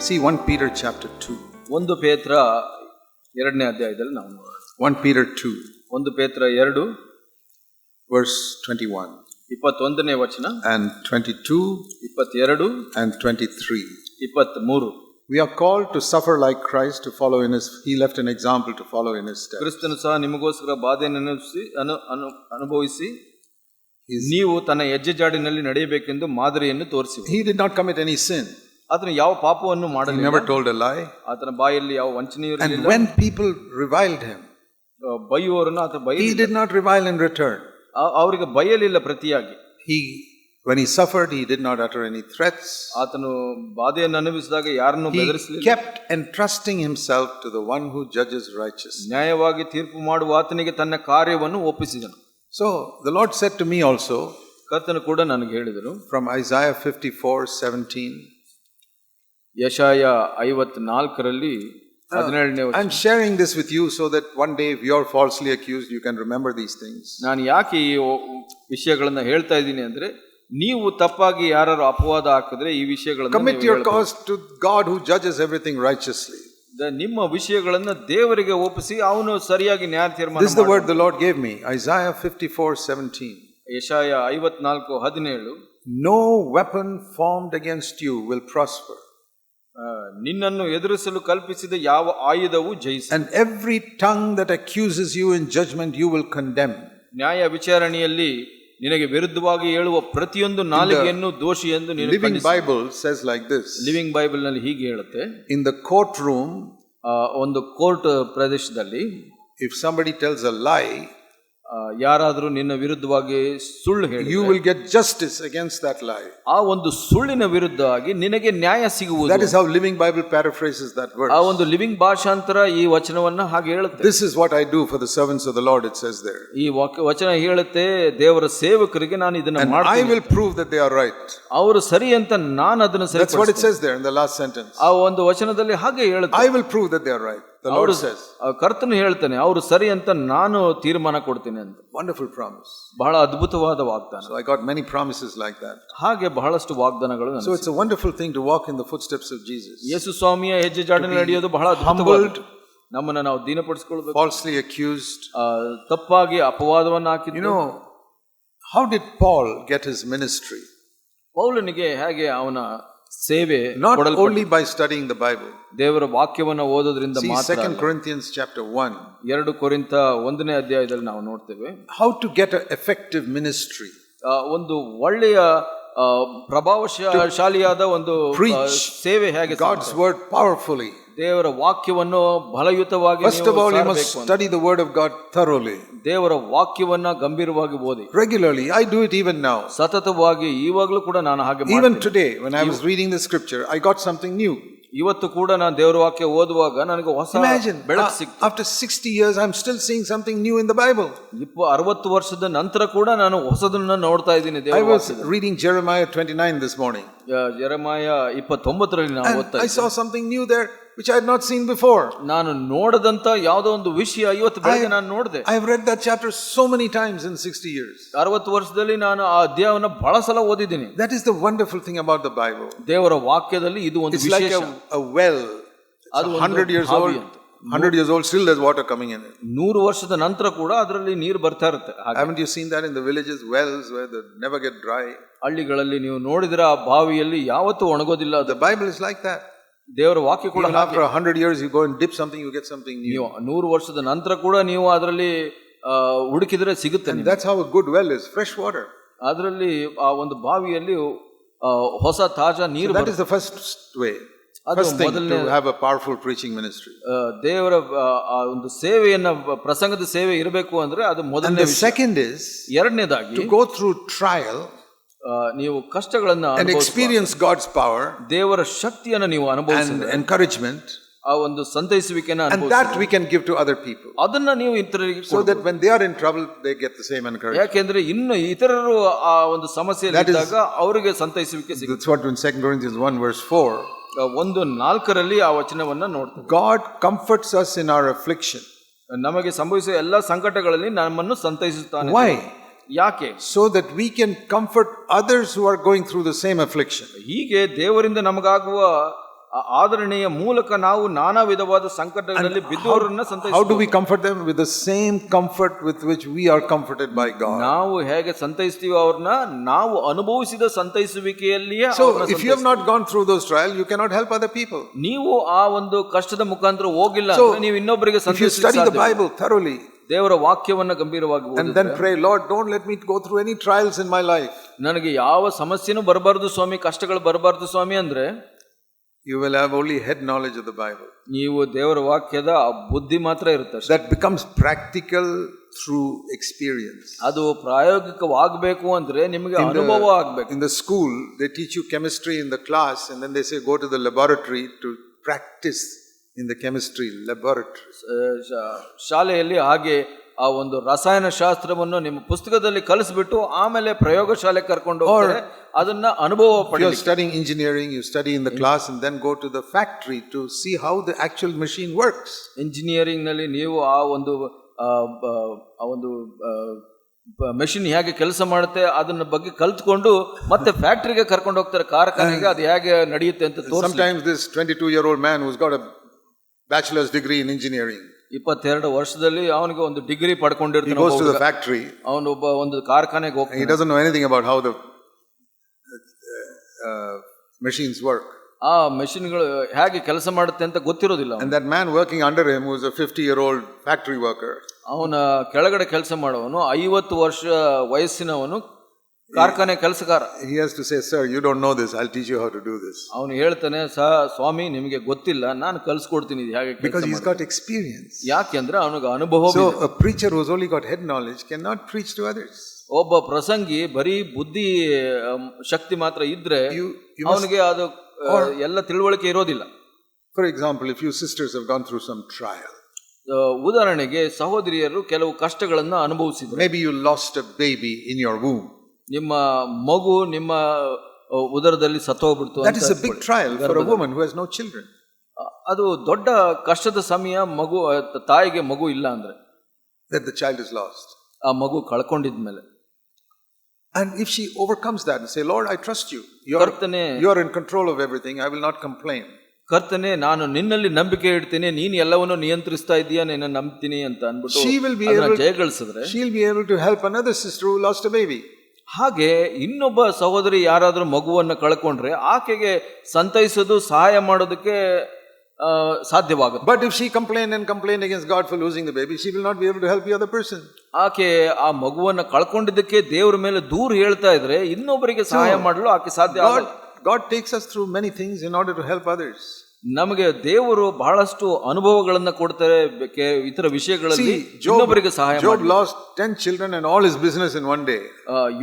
See 1 Peter chapter 2. ಒಂದು ಪೇತ್ರ 2ನೇ ಅಧ್ಯಾಯದಲ್ಲಿ ನಾವು ನೋಡೋಣ. 1 Peter 2 ಒಂದು ಪೇತ್ರ 2 verse 21 21ನೇ ವಚನ and 22 22 and 23. 23. We are called to suffer like Christ, to follow in his. He left an example to follow in his steps. ಕ್ರಿಸ್ತನು ಸಹ ನಿಮಗೋಸ್ಕರ ಬಾಧೆಯನ್ನು ಅನುಭವಿಸಿ ನೀವು ತನ್ನ ಹೆಜ್ಜೆ ಜಾಡಿನಲ್ಲಿ ನಡೆಯಬೇಕೆಂದು ಮಾದರಿಯನ್ನು ತೋರಿಸಿದರು. He did not commit any sin. ಆತನು ಯಾವ ಪಾಪವನ್ನು He ಮಾಡಲಿಲ್ಲ. never told a lie. ಆತನ ಬಾಯಲ್ಲಿ ಯಾವ ವಂಚನೆಯೂ And ಇರಲಿಲ್ಲ. when people reviled him, ಬೈಯುವವರನ್ನು ಆತ he ಬೈಯಲಿಲ್ಲ. did not revile in return. ಅವರಿಗೆ ಬೈಯಲಿಲ್ಲ ಪ್ರತಿಯಾಗಿ. When he suffered, he did not utter any threats. ಆತನು ಬಾಧೆಯನ್ನು ಅನುಭವಿಸಿದಾಗ ಯಾರನ್ನು He ಬೆದರಿಸಲಿಲ್ಲ. kept entrusting himself to the one who judges righteously. ನ್ಯಾಯವಾಗಿ ತೀರ್ಪು ಮಾಡುವ ಆತನಿಗೆ ತನ್ನ ಕಾರ್ಯವನ್ನು ಒಪ್ಪಿಸಿದನು. So the Lord said to me also, ಕರ್ತನು ಕೂಡ ನನಗೆ ಹೇಳಿದರು, from Isaiah 54:17. ಯೆಶಾಯ 54ರಲ್ಲಿ 17ನೇ ವಚನ. I'm sharing this with you so that one day if you're falsely accused, you can remember these things. ನಾನು ಯಾಕೆ ಈ ವಿಷಯಗಳನ್ನು ಹೇಳ್ತಾ ಇದ್ದೀನಿ ಅಂದ್ರೆ, ನೀವು ತಪ್ಪಾಗಿ ಯಾರು ಅಪವಾದ ಹಾಕಿದ್ರೆ ಈ ವಿಷಯಗಳನ್ನು Commit your cause to God who judges everything righteously. ನಿಮ್ಮ ವಿಷಯಗಳನ್ನು ದೇವರಿಗೆ ಒಪ್ಪಿಸಿ ಅವನು ಸರಿಯಾಗಿ ನ್ಯಾಯ ತೀರ್ಮಾನ. This is the word the Lord gave me. Isaiah 54:17. Jeshaiah 54:17. No weapon formed against you will prosper. ನಿನ್ನನ್ನು ಎದುರಿಸಲು ಕಲ್ಪಿಸಿದ ಯಾವ ಆಯುಧವು ಜಯಿಸ. And every tongue that accuses you in judgment you will condemn. ನ್ಯಾಯ ವಿಚಾರಣೆಯಲ್ಲಿ ನಿನಗೆ ವಿರುದ್ಧವಾಗಿ ಹೇಳುವ ಪ್ರತಿಯೊಂದು ನಾಲಿಗೆಯನ್ನು ದೋಷಿ ಎಂದು ನೀನು Living Bible says like this. Living Bible ನಲ್ಲಿ ಹೀಗೆ ಹೇಳುತ್ತೆ, in the courtroom, ಒಂದು ಕೋರ್ಟ್ ಪ್ರದೇಶದಲ್ಲಿ if somebody tells a lie, ಯಾರಾದರೂ ನಿನ್ನ ವಿರುದ್ಧವಾಗಿ ಸುಳ್ಳು ಹೇಳಿ, you will get justice against that lie. ಆ ಒಂದು ಸುಳ್ಳಿನ ವಿರುದ್ಧವಾಗಿ ನಿನಗೆ ನ್ಯಾಯ ಸಿಗುವುದು. That is how Living Bible paraphrases that verse. ಆ ಒಂದು ಲಿವಿಂಗ್ ಭಾಷಾಂತರ ಈ ವಚನವನ್ನ ಹಾಗೆ ಹೇಳುತ್ತೆ. This is what I do for the servants of the Lord, it says there. ಈ ವಚನ ಹೇಳುತ್ತೆ, ದೇವರ ಸೇವಕರಿಗೆ ನಾನು ಇದನ್ನ ಮಾಡ್ತೀನಿ. I will prove that they are right. ಅವರು ಸರಿ ಅಂತ ನಾನು ಅದನ್ನು ಸರಿ. That's what it says there in the last sentence. ಆ ಒಂದು ವಚನದಲ್ಲಿ ಹಾಗೆ ಹೇಳುತ್ತೆ, I will prove that they are right. The Lord says. ಕರ್ತನು ಹೇಳ್ತಾನೆ, ಅವರು ಸರಿ ಅಂತ ನಾನು ತೀರ್ಮಾನ ಕೊಡ್ತೀನಿ ಅಂತ. Wonderful promise. ಬಹಳ ಅದ್ಭುತವಾದ ವಾಗ್ದಾನ. So I got many promises like that. ಹಾಗೆ ಬಹಳಷ್ಟು ವಾಗ್ದಾನಗಳು. So it's a wonderful thing to walk in the footsteps of Jesus. ಯೇಸು ಸ್ವಾಮಿಯ ಹೆಜ್ಜೆ ಜಾಡಿನಲ್ಲಿ ನಡೆಯೋದು ಬಹಳ humbled, ನಮ್ಮನ್ನು ನಾವು ದೀನಪಡಿಸಿಕೊಳ್ಳಬೇಕು. falsely accused, ತಪ್ಪಾಗಿ ಅಪವಾದವನ್ನು ಹಾಕಿದ್ದು. You know, how did Paul get his ministry? ಪೌಲನಿಗೆ ಹೇಗೆ ಅವನ ಸೇವೆ not only by studying the Bible. ದೇವರ ವಾಕ್ಯವನ್ನು ಓದೋದ್ರಿಂದ ಮಾತ್ರ. 2 Corinthians chapter 1. 2 ಕೊರಿಂಥ 1ನೇ ಅಧ್ಯಾಯದಲ್ಲಿ ನಾವು ನೋಡ್ತೇವೆ how to get an effective ministry. ಒಂದು ಒಳ್ಳೆಯ ಪ್ರಭಾವಶಾಲಿಯಾದ ಒಂದು ಸೇವೆ ಹೇಗೆ, God's word powerfully. ದೇವರ ವಾಕ್ಯವನ್ನು ಬಲಯುತವಾಗಿ. First of all, you must study the word of God thoroughly. ದೇವರ ವಾಕ್ಯವನ್ನ ಗಂಭೀರವಾಗಿ ಓದಿ. Regularly. I do it even now. ಸತತವಾಗಿ ಈವಾಗಲೂ ಕೂಡ ನಾನು ಹಾಗೆ ಮಾಡ್ತೀನಿ. Even today when I was reading the scripture, I got something new. ಇವತ್ತು ಕೂಡ ನಾನು ದೇವರ ವಾಕ್ಯ ಓದುವಾಗ ನನಗೆ ಹೊಸ ಬೆಳಕು ಸಿಕ್ತು. After 60 years I'm still seeing something new in the Bible. 60 ವರ್ಷದ ನಂತರ ಕೂಡ ನಾನು ಹೊಸದನ್ನ ನೋಡ್ತಾ ಇದ್ದೀನಿ ದೇವರ ವಾಕ್ಯದಲ್ಲಿ. I was ವಾಕ್ಯದಲ್ಲಿ. reading Jeremiah 29 this morning. ಯೆರೆಮೀಯ 29ರಲ್ಲಿ ನಾನು ಓದ್ತಾ ಇದ್ದೆ. I saw something new there which I had not seen before. ನಾನು ನೋಡದಂತ ಯಾವುದೋ ಒಂದು ವಿಷಯ ಇವತ್ತು ಬೆಳಗ್ಗೆ ನಾನು ನೋಡಿದೆ. I have read that chapter so many times in 60 years. 60 ವರ್ಷದಲ್ಲಿ ನಾನು ಆ ಅಧ್ಯಾಯವನ್ನು ಬಹಳ ಸಲ ಓದಿದ್ದೀನಿ. That is the wonderful thing about the Bible. ದೇವರ ವಾಕ್ಯದಲ್ಲಿ ಇದು ಒಂದು ವಿಶೇಷ. It's like a well. ಅದು 100 years old. 100 years old, still there's water coming in it. 100 ವರ್ಷದ ನಂತರ ಕೂಡ ಅದರಲ್ಲಿ ನೀರು ಬರ್ತಾ ಇರುತ್ತೆ. Haven't you seen that in the villages, wells where they never get dry? ಹಳ್ಳಿಗಳಲ್ಲಿ ನೀವು ನೋಡಿದ್ರೆ ಆ ಬಾವಿಯಲ್ಲಿ ಯಾವತ್ತೂ ಒಣಗೋದಿಲ್ಲ. The Bible is like that. ದೇವರ ವಾಕ್ಯ ಕೂಡ after 100 years you go and dip something, you get something new. ನೀವು 100 ವರ್ಷದ ನಂತರ ಕೂಡ ನೀವು ಅದರಲ್ಲಿ ಹುಡುಕಿದ್ರೆ ಸಿಗುತ್ತೆ. And that's how a good well is, fresh water. ಅದರಲ್ಲಿ ಆ ಒಂದು ಬಾವಿಯಲ್ಲಿ ಹೊಸ ತಾಜಾ ನೀರು. That is the first way. First thing to have a powerful preaching ministry. ದೇವರ ಒಂದು ಸೇವೆಯನ್ನ, ಪ್ರಸಂಗದ ಸೇವೆ ಇರಬೇಕು ಅಂದ್ರೆ ಅದು ಮೊದಲನೇ. The second is ಎರಡನೇದಾಗಿ to go through trial. ನೀವು ಕಷ್ಟಗಳನ್ನು and experience God's power. ದೇವರ ಶಕ್ತಿಯನ್ನು ನೀವು ಅನುಭವಿಸಿದ್ರೆ, and encouragement. ಆ ಒಂದು ಸಂತೈಸುವಿಕೆಯನ್ನು and that we can give to other people. ಅದನ್ನ ನೀವು ಇತರರಿಗೆ so that when they are in trouble they get the same encouragement. ಯಾಕೆಂದ್ರೆ ಇನ್ನು ಇತರರು ಆ ಒಂದು ಸಮಸ್ಯೆಯಲ್ಲಿ ಇದ್ದಾಗ ಅವರಿಗೆ ಸಂತೈಸುವಿಕೆ ಸಿಗುತ್ತೆ. That's what in 2 Corinthians 1 verse 4. 1:4ರಲ್ಲಿ ಆ ವಚನವನ್ನ ನೋಡ್ತೇವೆ. God comforts us in our affliction. ನಮಗೆ ಸಂಭವಿಸುವ ಎಲ್ಲ ಸಂಕಟಗಳಲ್ಲಿ ನಮ್ಮನ್ನು ಸಂತೈಸುತ್ತಾನೆ. Why? ಯಾಕೆ? So that we can comfort others who are going through the same affliction. ಹೀಗೆ ದೇವರಿಂದ ನಮಗಾಗುವ ಆದರಣೆಯ ಮೂಲಕ ನಾವು ನಾನಾ ವಿಧವಾದ ಸಂಕಟಗಳಲ್ಲಿ ಬಿದ್ದವರನ್ನ How do we comfort them? With the same comfort with which we are comforted by God. ನಾವು ಹೇಗೆ ಸಂತೈಸ್ತೀವಿ ಅವ್ರನ್ನ ನಾವು ಅನುಭವಿಸಿದ ಸಂತೈಸುವಿಕೆಯಲ್ಲಿಯೇ So if you have not gone through those trials, you cannot help other people. ನೀವು ಆ ಒಂದು ಕಷ್ಟದ ಮುಖಾಂತರ ಹೋಗಿಲ್ಲ ಅಂದ್ರೆ ನೀವು ಇನ್ನೊಬ್ಬರಿಗೆ If you study the Bible thoroughly ದೇವರ ವಾಕ್ಯವನ್ನ ಗಂಭೀರವಾಗಿ and then pray, Lord, don't let me go through any trials in my life. ನನಗೆ ಯಾವ ಸಮಸ್ಯೆನೂ ಬರಬಾರದು ಸ್ವಾಮಿ, ಕಷ್ಟಗಳು ಬರಬಾರದು ಸ್ವಾಮಿ ಅಂದ್ರೆ you will have only head knowledge of the Bible. ನೀವು ದೇವರ ವಾಕ್ಯದ ಬುದ್ಧಿ ಮಾತ್ರ ಇರುತ್ತೆ. That becomes practical through experience. ಅದು ಪ್ರಾಯೋಗಿಕವಾಗಬೇಕು ಅಂದ್ರೆ ನಿಮಗೆ ಅನುಭವ ಆಗಬೇಕು. In the school they teach you chemistry in the class and then they say go to the laboratory to practice in the chemistry laboratory. ಶಾಲೆಯಲ್ಲಿ ಹಾಗೆ ಆ ಒಂದು ರಸಾಯನ ಶಾಸ್ತ್ರವನ್ನು ನಿಮ್ಮ ಪುಸ್ತಕದಲ್ಲಿ ಕಲಿಸ್ಬಿಟ್ಟು ಆಮೇಲೆ ಪ್ರಯೋಗಶಾಲೆ ಕರ್ಕೊಂಡು ಹೋಗ್ತಾರೆ, ಅದನ್ನ ಅನುಭವ ಪಡೆಯುತ್ತಾರೆ. You are studying engineering, you study in the class and then go to the factory to see how the actual machine works. Engineering ನಲ್ಲಿ ನೀವು ಆ ಒಂದು ಮೆಷಿನ್ ಹೇಗೆ ಕೆಲಸ ಮಾಡುತ್ತೆ ಅದನ್ನ ಬಗ್ಗೆ ಕಲ್ತ್ಕೊಂಡು ಮತ್ತೆ ಫ್ಯಾಕ್ಟರಿಗೆ ಕರ್ಕೊಂಡು ಹೋಗ್ತಾರೆ, ಕಾರ್ಖಾನೆಗೆ ಅದು ಹೇಗೆ ನಡೆಯುತ್ತೆ ಅಂತ ತೋರಿಸ್ತಾರೆ. Sometimes this 22-year-old man who's got a bachelor's degree in engineering, 22 ವರ್ಷದಲ್ಲಿ ಅವನಿಗೆ ಒಂದು degree ಪಡ್ಕೊಂಡಿರ್ತಾನೆ, he goes to the factory, ಅವನು ಒಂದು ಕಾರ್ಖಾನೆಗೆ ಹೋಗ್ತಾನೆ, he doesn't know anything about how the machines work. ಆ ಮೆಷಿನ್ಗಳು ಹೇಗೆ ಕೆಲಸ ಮಾಡುತ್ತೆ ಅಂತ ಗೊತ್ತಿರೋದಿಲ್ಲ. And that man working under him was a 50-year-old factory worker. ಅವನ ಕೆಳಗಡೆ ಕೆಲಸ ಮಾಡುವವನು 50 ವರ್ಷ ವಯಸ್ಸಿನವನು ಕಾರ್ಖಾನೆ ಕೆಲಸಗಾರ. He has to say, sir, you don't know this, I'll teach you how to do this. ಅವನು ಹೇಳ್ತಾನೆ, ಸ್ವಾಮಿ ನಿಮಗೆ ಗೊತ್ತಿಲ್ಲ, ನಾನು ಕಲಿಸ್ಕೊಡ್ತೀನಿ ಹೇಗೆ. Because he's got experience. ಯಾಕೆಂದ್ರೆ ಅವನಿಗೆ ಅನುಭವ. So a preacher who's only got head knowledge cannot preach to others. ಒಬ್ಬ ಪ್ರಸಂಗಿ ಬರೀ ಬುದ್ಧಿ ಶಕ್ತಿ ಮಾತ್ರ ಇದ್ರೆ ಅವನಿಗೆ ಅದು ಎಲ್ಲ ತಿಳುವಳಿಕೆ ಇರೋದಿಲ್ಲ. For example, if you sisters have gone through some trial, ಉದಾಹರಣೆಗೆ ಸಹೋದರಿಯರು ಕೆಲವು ಕಷ್ಟಗಳನ್ನ ಅನುಭವಿಸಿದ್ರು. maybe you lost a baby in your womb. ನಿಮ್ಮ ಮಗು ನಿಮ್ಮ ಉದರದಲ್ಲಿ ಸತ್ತೋಗ್ಬಿಡ್ತು. That is a big trial for a woman who has no children. ಅದು ದೊಡ್ಡ ಕಷ್ಟದ ಸಮಯ, ಮಗು ತಾಯಿಗೆ ಮಗು ಇಲ್ಲ ಅಂದ್ರೆ, that the child is lost. ಆ ಮಗು ಕಳ್ಕೊಂಡಿದ್ಮೇಲೆ. And if she overcomes that and say, Lord, I trust you, you are in control of everything, I will not complain. ಕರ್ತನೆ, ನಾನು ನಿನ್ನಲ್ಲಿ ನಂಬಿಕೆ ಇಡ್ತೀನಿ, ನೀನು ಎಲ್ಲವನ್ನು ನಿಯಂತ್ರಿಸ್ತಾ ಇದೀಯಾ, ನಿನ್ನ ನಂಬ್ತೀನಿ ಅಂತ ಅನ್ಬಿಟ್ಟು ಜಯಗಳಿಸಿದ್ರೆ she will be able to help another sister who lost a baby. ಹಾಗೆ ಇನ್ನೊಬ್ಬ ಸಹೋದರಿ ಯಾರಾದ್ರೂ ಮಗುವನ್ನು ಕಳ್ಕೊಂಡ್ರೆ ಆಕೆಗೆ ಸಂತೈಸೋದು, ಸಹಾಯ ಮಾಡೋದಕ್ಕೆ ಸಾಧ್ಯವಾಗುತ್ತೆ. But if she complained against God for losing the baby, she will not be able to help the other person. ಆಕೆ ಆ ಮಗುವನ್ನು ಕಳ್ಕೊಂಡಿದ್ದಕ್ಕೆ ದೇವರ ಮೇಲೆ ದೂರ ಹೇಳ್ತಾ ಇದ್ರೆ ಇನ್ನೊಬ್ಬರಿಗೆ ಸಹಾಯ ಮಾಡಲು ಆಕೆ ಸಾಧ್ಯ ಆಗಲ್ಲ. God takes us through many things in order to help others. ನಮಗೆ ದೇವರು ಬಹಳಷ್ಟು ಅನುಭವಗಳನ್ನ ಕೊಡ್ತಾರೆ ಇತರ ವಿಷಯಗಳಲ್ಲಿ ಇನ್ನೊಬ್ಬರಿಗೆ ಸಹಾಯ ಮಾಡಿ. Job lost 10 children and all his business in one day.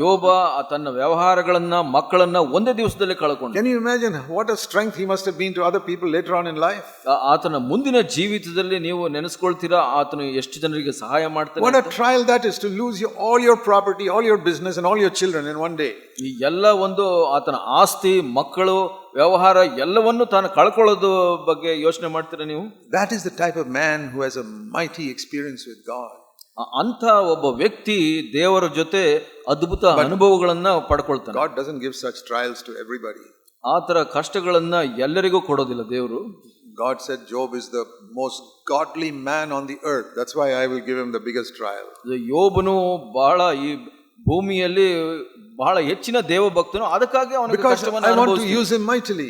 ಯೋಬ ತನ್ನ ವ್ಯವಹಾರಗಳನ್ನ ಮಕ್ಕಳನ್ನ ಒಂದೇ ದಿವಸದಲ್ಲಿ ಕಳ್ಕೊಂಡ. Can you imagine what a strength he must have been to other people later on in life? ಆತನ ಮುಂದಿನ ಜೀವಿತದಲ್ಲಿ ನೀವು ನೆನೆಸ್ಕೊಳ್ತೀರಾ ಆತನು ಎಷ್ಟು ಜನರಿಗೆ ಸಹಾಯ ಮಾಡ್ತಾನೆ. What a trial that is, to lose all your property, all your business and all your children in one day. ಈ ಎಲ್ಲ ಒಂದು ಆತನ ಆಸ್ತಿ, ಮಕ್ಕಳು, ವ್ಯವಹಾರ ಎಲ್ಲವನ್ನು ತಾನು ಕಳ್ಕೊಳ್ಳೋದು ಬಗ್ಗೆ ಯೋಚನೆ ಮಾಡ್ತೀರಾ ನೀವು? That is the type of man who has a mighty experience with God. ಅಂತ ಒಬ್ಬ ವ್ಯಕ್ತಿ ದೇವರ ಜೊತೆ ಅದ್ಭುತ ಅನುಭವಗಳನ್ನ ಪಡ್ಕೊಳ್ತಾನೆ. God doesn't give such trials to everybody. ಆತರ ಕಷ್ಟಗಳನ್ನ ಎಲ್ಲರಿಗೂ ಕೊಡೋದಿಲ್ಲ ದೇವರು. God said Job is the most godly man on the earth. That's why I will give him the biggest trial. ಯೋಬನು ಬಹಳ ಈ ಭೂಮಿಯಲ್ಲಿ ಬಹಳ ಹೆಚ್ಚಿನ ದೇವಭಕ್ತನು, ಅದಕ್ಕಾಗಿ ಅವನಿಗೆ ಕಷ್ಟವನ್ನು I want to use him mightily.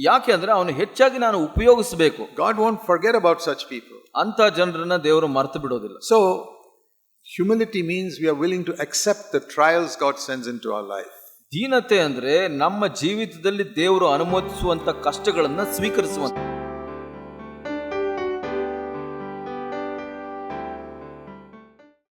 ಯಾಕೆ ಅಂದ್ರೆ ಅವನು ಹೆಚ್ಚಾಗಿ ನಾನು ಉಪಯೋಗಿಸಬೇಕು. God won't forget about such people. ಅಂತ ಜನರನ್ನ ದೇವರು ಮರೆತು ಬಿಡೋದಿಲ್ಲ. So humility means we are willing to accept the trials God sends into our life. ದೀನತೆ ಅಂದ್ರೆ ನಮ್ಮ ಜೀವಿತದಲ್ಲಿ ದೇವರು ಅನುಮತಿಸುವಂತ ಕಷ್ಟಗಳನ್ನ ಸ್ವೀಕರಿಸುವಂತ.